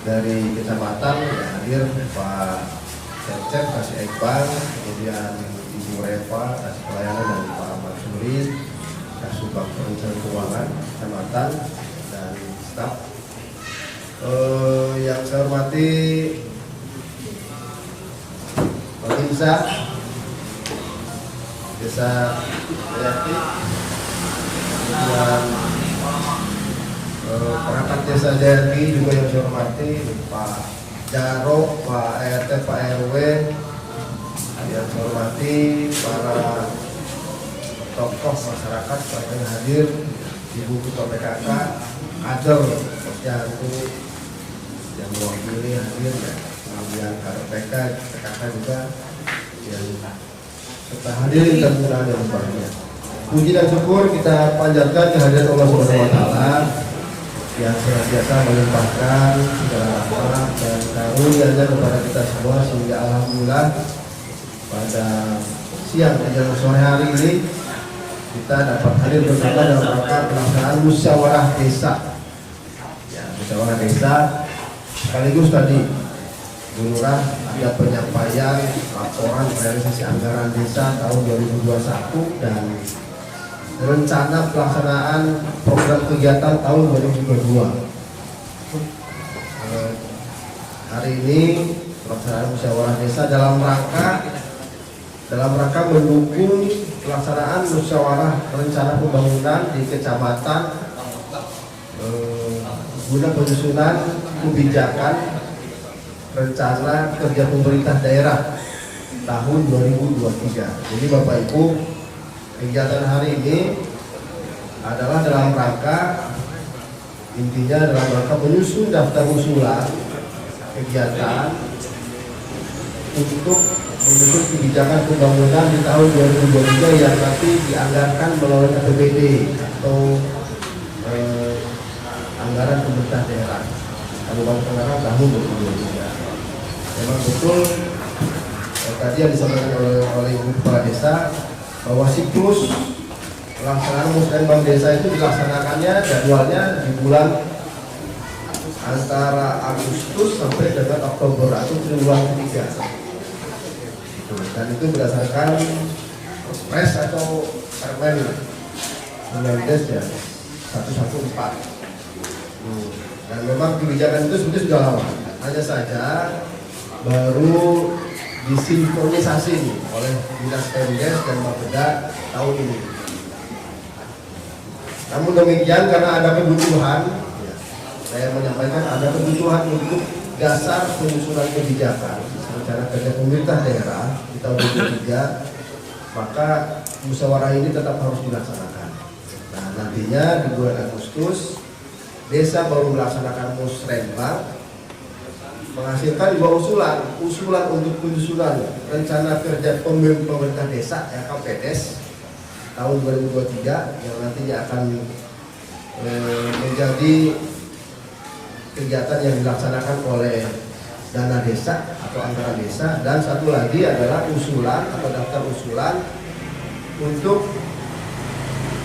dari kecamatan yang hadir Pak Cecep Kasih Ekbal, kemudian Ibu Reva Kasih Pelayanan, dan Pak Ahmad Suri Kasubag Perencanaan Keuangan Kecamatan, dan staf. Yang saya hormati Pak Insa Desa Jayati, kemudian perangkat Desa Jayati juga yang saya hormati Pak Jaro, Pak RT, Pak RW, yang saya hormati para tokoh masyarakat yang hadir, Ibu Ketua PKK, kader Posyandu yang mewakili hadir, kemudian KPK, PKK juga yang serta hadirin dan undangan yang berbahagia. Puji dan syukur kita panjatkan kehadiran Allah Subhanahu wa Ta'ala yang senantiasa melimpahkan segala rahmat dan karunia-Nya kepada kita semua, sehingga alhamdulillah pada siang menjelang sore hari ini kita dapat hadir bersama dalam rangka pelaksanaan musyawarah desa. Ya, musyawarah desa sekaligus tadi Bu Lurah ada penyampaian laporan realisasi anggaran desa tahun 2021 dan rencana pelaksanaan program kegiatan tahun 2022. Hari ini pelaksanaan musyawarah desa dalam rangka mendukung pelaksanaan musyawarah rencana pembangunan di kecamatan guna penyusunan kebijakan rencana kerja pemerintah daerah tahun 2023. Jadi Bapak Ibu, kegiatan hari ini adalah dalam rangka menyusun daftar usulan kegiatan untuk menyusun kebijakan pembangunan di tahun 2023 yang nanti dianggarkan melalui APBD atau anggaran pemerintah daerah Kabupaten Tangerang tahun 2023. Memang betul tadi yang disampaikan oleh Ibu Kepala Desa bahwa siklus pelaksanaan musrenbang desa itu dilaksanakannya jadwalnya di bulan antara Agustus sampai dengan Oktober atau triwulan ketiga. Dan itu berdasarkan Perpres atau Permen Mendes ya 114. Dan memang kebijakan itu sebetulnya sudah lama, hanya saja baru disinkronisasi oleh Dinas Pemdes dan Bapeda tahun ini. Namun demikian, karena ada kebutuhan, saya menyampaikan ada kebutuhan untuk dasar penyusunan kebijakan rencana kerja pemerintah daerah di tahun 2023, maka musyawarah ini tetap harus dilaksanakan. Nah, nantinya di bulan Agustus desa baru melaksanakan musrenbang, menghasilkan dua usulan untuk penyusunan rencana kerja pemerintah desa RKPDes tahun 2023 yang nantinya akan menjadi kegiatan yang dilaksanakan oleh dana desa atau anggaran desa, dan satu lagi adalah usulan atau daftar usulan untuk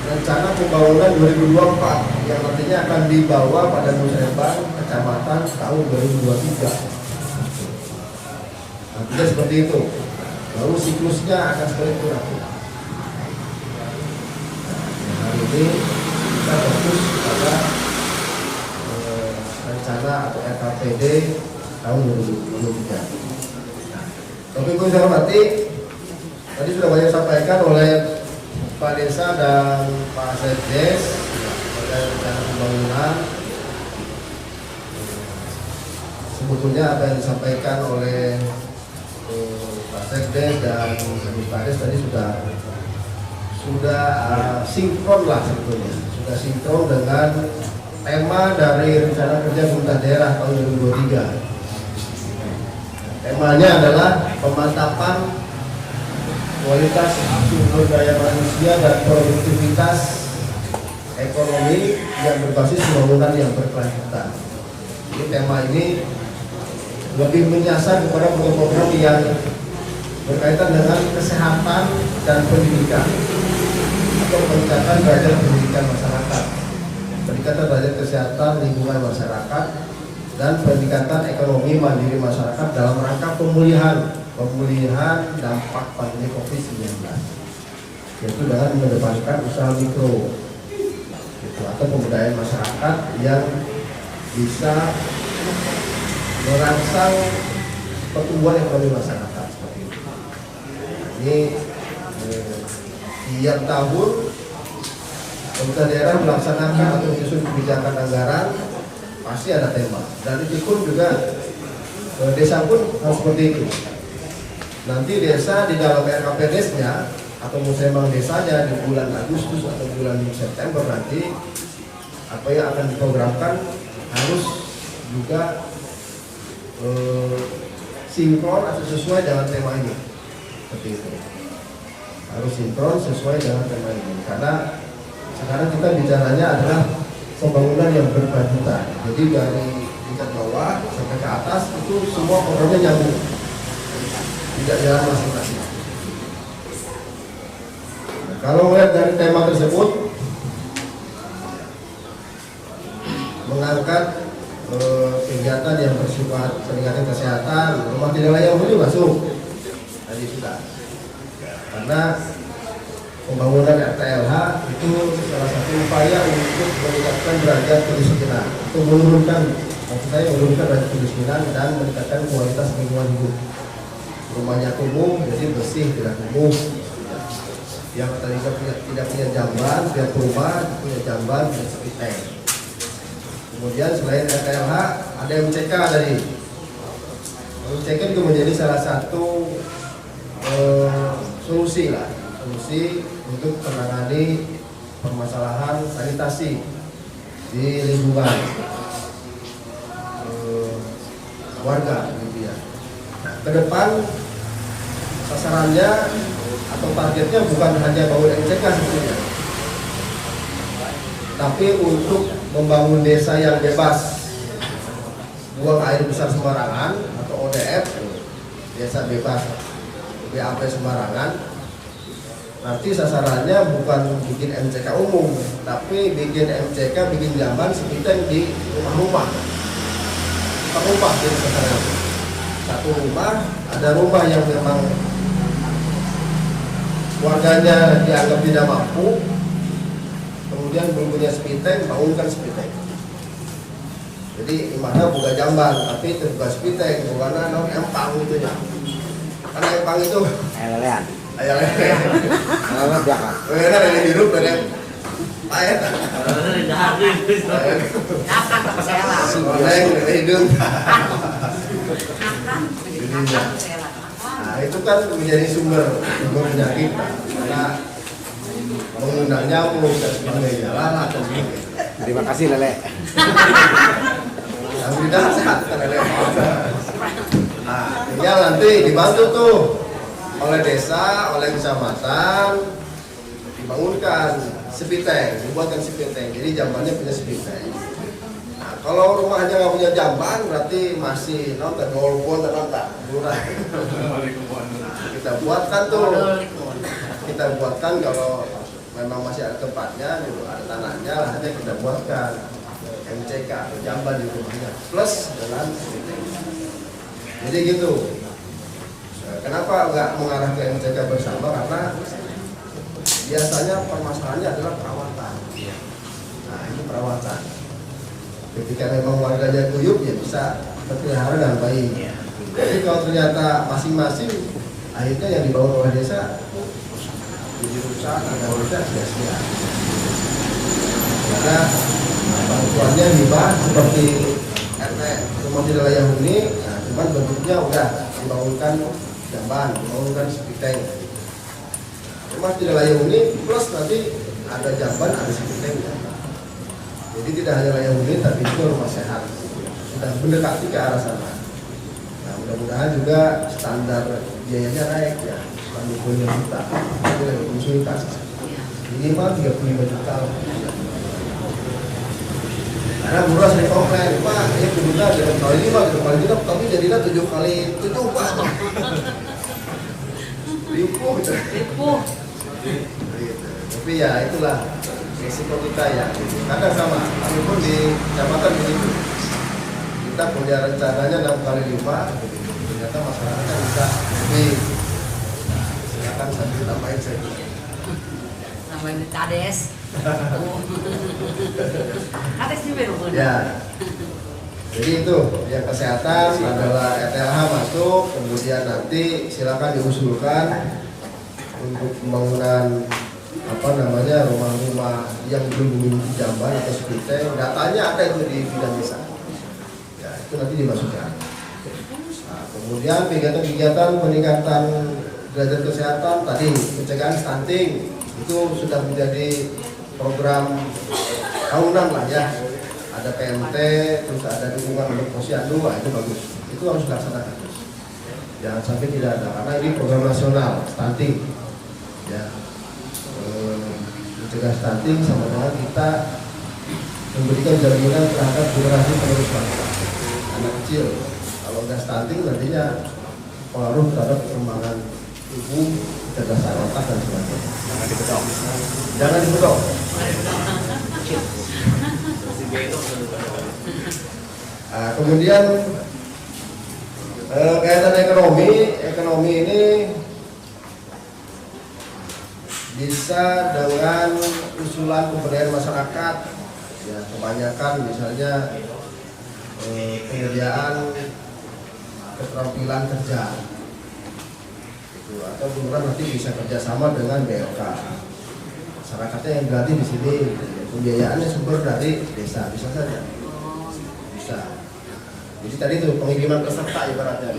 rencana pembangunan 2024 yang nantinya akan dibawa pada musrenbang kecamatan tahun 2023. Nantinya seperti itu. Lalu siklusnya akan seperti itu nanti. Hari ini kita fokus pada rencana atau RKPD tahun 2023. Tapi gue saya hormati, tadi sudah banyak disampaikan oleh Pak Desa dan Pak Sekdes terkait rencana pembangunan. Sebetulnya apa yang disampaikan oleh Pak Sekdes dan Pak Des tadi sudah sinkron lah sebetulnya, sudah sinkron dengan tema dari rencana kerja pemerintah daerah tahun 2023. Temanya adalah pemantapan kualitas sumber daya manusia dan produktivitas ekonomi yang berbasis pembangunan yang berkelanjutan. Jadi tema ini lebih menyasar kepada program-program yang berkaitan dengan kesehatan dan pendidikan atau peningkatan derajat pendidikan masyarakat, peningkatan derajat kesehatan lingkungan masyarakat, dan peningkatan ekonomi mandiri masyarakat dalam rangka pemulihan dampak pandemi COVID-19, yaitu dengan mengedepankan usaha mikro gitu, atau pemberdayaan masyarakat yang bisa merangsang pertumbuhan ekonomi masyarakat seperti itu. Ini tiap tahun pemerintah daerah melaksanakan atau menyusun kebijakan anggaran pasti ada tema, dan itu pun juga desa pun harus seperti itu. Nanti desa di dalam RKPDes-nya atau musembang desanya di bulan Agustus atau bulan September nanti apa yang akan diprogramkan harus juga sinkron atau sesuai dengan tema ini, seperti itu. Harus sinkron sesuai dengan tema ini, karena sekarang kita bicaranya adalah pembangunan yang berkelanjutan. Jadi dari tingkat bawah sampai ke atas itu semua programnya nyambung, tidak jalan masing-masing. Nah, kalau melihat dari tema tersebut, mengangkat kegiatan yang bersifat peningkatan kesehatan, rumah tidak layak huni masuk tadi sudah, karena pembangunan RTLH itu salah satu upaya untuk meningkatkan derajat kemiskinan, untuk menurunkan derajat kemiskinan dan meningkatkan kualitas lingkungan hidup. Rumahnya kumuh, jadi bersih, tidak kumuh. Yang tadi tidak punya jamban, pihak rumah punya jamban, punya sepiteng. Kemudian selain RTLH ada MCK tadi. MCK juga menjadi salah satu solusi untuk menangani permasalahan sanitasi di lingkungan warga gitu ya. Nah, ke depan sasarannya atau targetnya bukan hanya bangun MCK sebetulnya, tapi untuk membangun desa yang bebas buang air besar sembarangan atau ODF, desa bebas BAP sembarangan. Nanti sasarannya bukan bikin MCK umum, tapi bikin MCK, bikin jamban sepiteng di rumah-rumah. Rumah jadi sasarannya. Satu rumah, ada rumah yang memang warganya dianggap tidak mampu, kemudian belum punya sepiteng, bangunkan sepiteng. Jadi gimana buka jamban, tapi terbuka sepiteng, bukan empang gitu ya. Karena empang itu lelean. Ayah lele. Lele belakang. Lele dari hidup dari ayat. Dari dahar itu. Akan tak saya lah. Lele dari hidup. Akan. Nah itu kan menjadi sumber penyakit, karena mengundang nyamuk dan sebagainya, lalat dan sebagainya. Terima kasih Lele. Yang tidak sehat kan lele. Nah, tinggal nanti dibantu tuh oleh desa, oleh kecamatan, dibangunkan sepiteng, dibuatkan sepiteng. Jadi jambannya punya sepiteng. Nah, kalau rumahnya nggak punya jamban, berarti masih nonton golpon atau nonton murah. Kita buatkan tuh, kita buatkan kalau memang masih ada tempatnya, gitu, ada tanahnya, lahannya kita buatkan MCK atau jamban di rumahnya, plus dengan sepiteng. Jadi gitu. Kenapa nggak mengarah ke MCK bersama? Karena biasanya permasalahannya adalah perawatan. Nah ini perawatan. Ketika memang warganya guyup ya bisa terpelihara dengan baik. Jadi kalau ternyata masing-masing akhirnya yang dibangun oleh desa jadi rusak, ada rusak sia-sia. Karena bantuannya hibah seperti RT rumah tidak layak huni, nah, cuman bentuknya udah dibangunkan jamban, dibangunkan sepiteng. Rumah tidak layak huni plus nanti ada jamban, ada sepiteng. Jadi tidak hanya layak huni tapi juga rumah sehat. Sudah mendekati ke arah sana. Nah mudah-mudahan juga standar biayanya naik ya, 25 juta. Itu lagi konsultasi. Minimal 35 juta. Karena murah sering komplain, Pak, ya kebetulan dengan kali 5, tapi jadilah 7 kali 7 Pak. Ribu gitu. Tapi ya itulah risiko kita ya. Kadang sama, kami pun di kecamatan begitu. kita punya rencananya 6x5, ternyata masyarakat bisa lebih. Silakan sambil tambahin saya. Namanya kades. Kades juga dong. Ya. Jadi itu yang kesehatan adalah ETLH masuk, kemudian nanti silakan diusulkan untuk pembangunan rumah-rumah yang belum dimiliki jamban atau sepite. Datanya ada itu di bidang desa. Ya, itu nanti dimasukkan. Nah, kemudian kegiatan-kegiatan peningkatan derajat kesehatan tadi pencegahan stunting itu sudah menjadi program tahunan lah ya. Ada PMT, terus ada dukungan untuk posyandu, itu bagus. Itu harus dilaksanakan. Jangan sampai tidak ada, karena ini program nasional stunting. Ya, mencegah stunting sama dengan kita memberikan jaminan terhadap generasi penerus bangsa. Anak kecil, kalau nggak stunting nantinya pengaruh terhadap perkembangan tubuh, kecerdasan otak dan sebagainya. Jangan dibedok. Jangan dibedok. Nah, kemudian kaitan ekonomi ini bisa dengan usulan pemberdayaan masyarakat. Ya, kebanyakan misalnya penyediaan keterampilan kerja, gitu. Atau kemudian nanti bisa kerjasama dengan BLK. Masyarakatnya yang berarti di sini, pembiayaannya sumber dari desa, bisa saja. Bisa. Jadi tadi itu pengiriman peserta ibaratnya.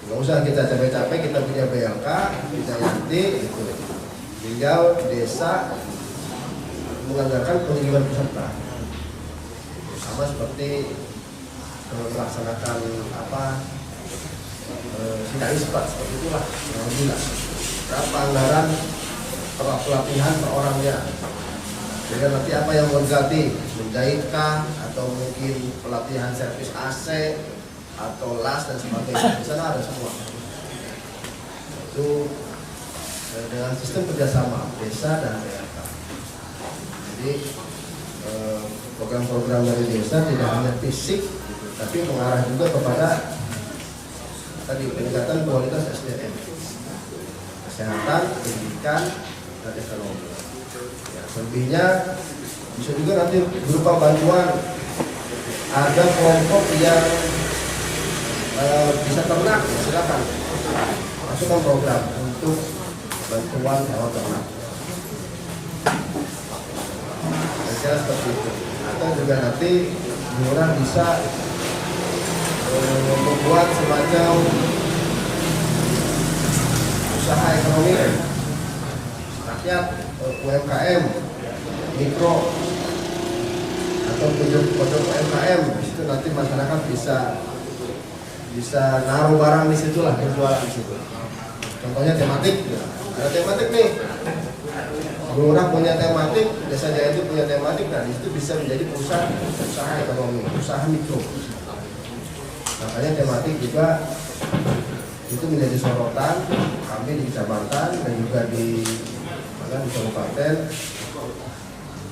Nggak usah kita capek-capek, kita punya BLK, kita nanti itu. Tinggal desa menganggarkan pengiriman peserta. Sama seperti melaksanakan sidang isbat seperti itulah. Alhamdulillah. Berapa anggaran pelatihan per orangnya. Jadi nanti apa yang mengganti, menjahitkah atau mungkin pelatihan servis AC atau las dan sebagainya. Di sana ada semua. Itu dengan sistem kerjasama desa dan BLK. Jadi program-program dari desa tidak hanya fisik, tapi mengarah juga kepada tadi peningkatan kualitas SDM, kesehatan, pendidikan, dan ekonomi. Ya, selebihnya bisa juga nanti berupa bantuan. Ada kelompok yang bisa ternak, silakan masukkan program untuk bantuan hewan ternak. Saya seperti itu. Atau juga nanti Lurah bisa membuat semacam usaha ekonomi rakyat, UMKM, mikro atau pojok UMKM. Di situ nanti masyarakat bisa naruh barang di situ lah, berjualan di situ. Contohnya tematik, ada tematik nih. Lurah punya tematik, Desa Jaya itu punya tematik, nah di situ bisa menjadi pusat usaha ekonomi, usaha mikro. Makanya tematik juga itu menjadi sorotan kami di kecamatan dan juga di kabupaten,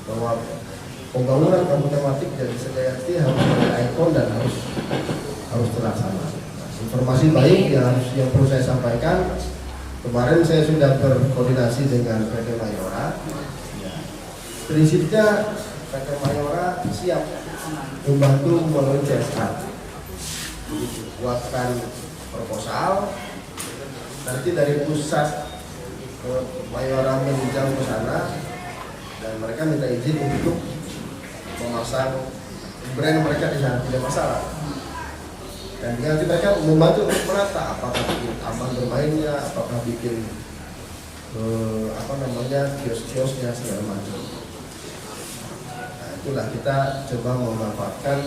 bahwa pembangunan kampung tematik dari Desa Jaya harus menjadi ikon dan harus terlaksana. Informasi baik yang perlu saya sampaikan. Kemarin saya sudah berkoordinasi dengan PT Mayora. Prinsipnya PT Mayora siap membantu melalui CSR. Buatkan proposal, nanti dari pusat ke Mayora meninjau ke sana, dan mereka minta izin untuk memasang brand mereka di sana, tidak masalah. Dan nanti mereka membantu untuk menata, apakah bikin taman bermainnya, apakah bikin kios-kiosnya segala macam. Nah, itulah kita coba memanfaatkan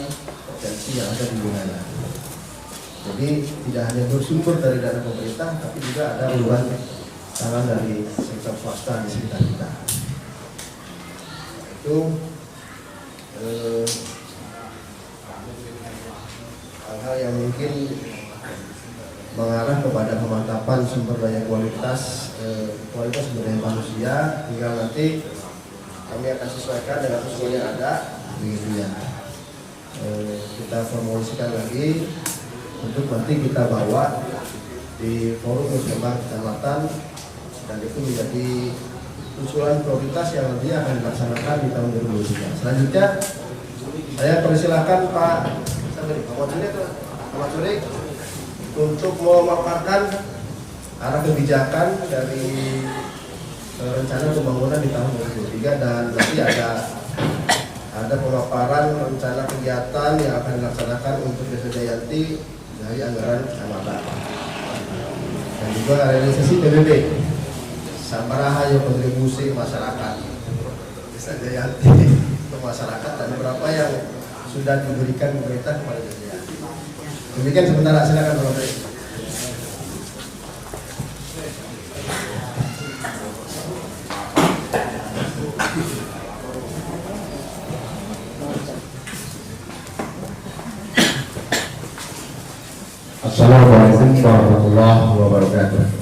potensi yang ada di wilayah. Jadi tidak hanya bersumber dari dana pemerintah, tapi juga ada uluran tangan dari sektor swasta di sekitar kita. Itu hal-hal yang mungkin mengarah kepada pemantapan sumber daya kualitas sumber daya manusia. Tinggal nanti kami akan sesuaikan dengan usul yang ada begitu ya. kita promosikan lagi untuk nanti kita bawa di forum musyawarah kecamatan, dan itu menjadi usulan prioritas yang nanti akan dilaksanakan di tahun 2023. Selanjutnya saya persilahkan Pak Matsuri untuk memaparkan arah kebijakan dari rencana pembangunan di tahun 2023, dan nanti ada pemaparan rencana kegiatan yang akan dilaksanakan untuk Desa Jayanti dari anggaran kecamatan, dan juga realisasi PBB sabaraha yang kontribusi masyarakat Desa Jayanti untuk masyarakat, dan berapa yang sudah diberikan pemerintah kepada Desa Jayanti. Demikian sementara, silakan Pak Menteri. Assalamualaikum warahmatullahi wabarakatuh.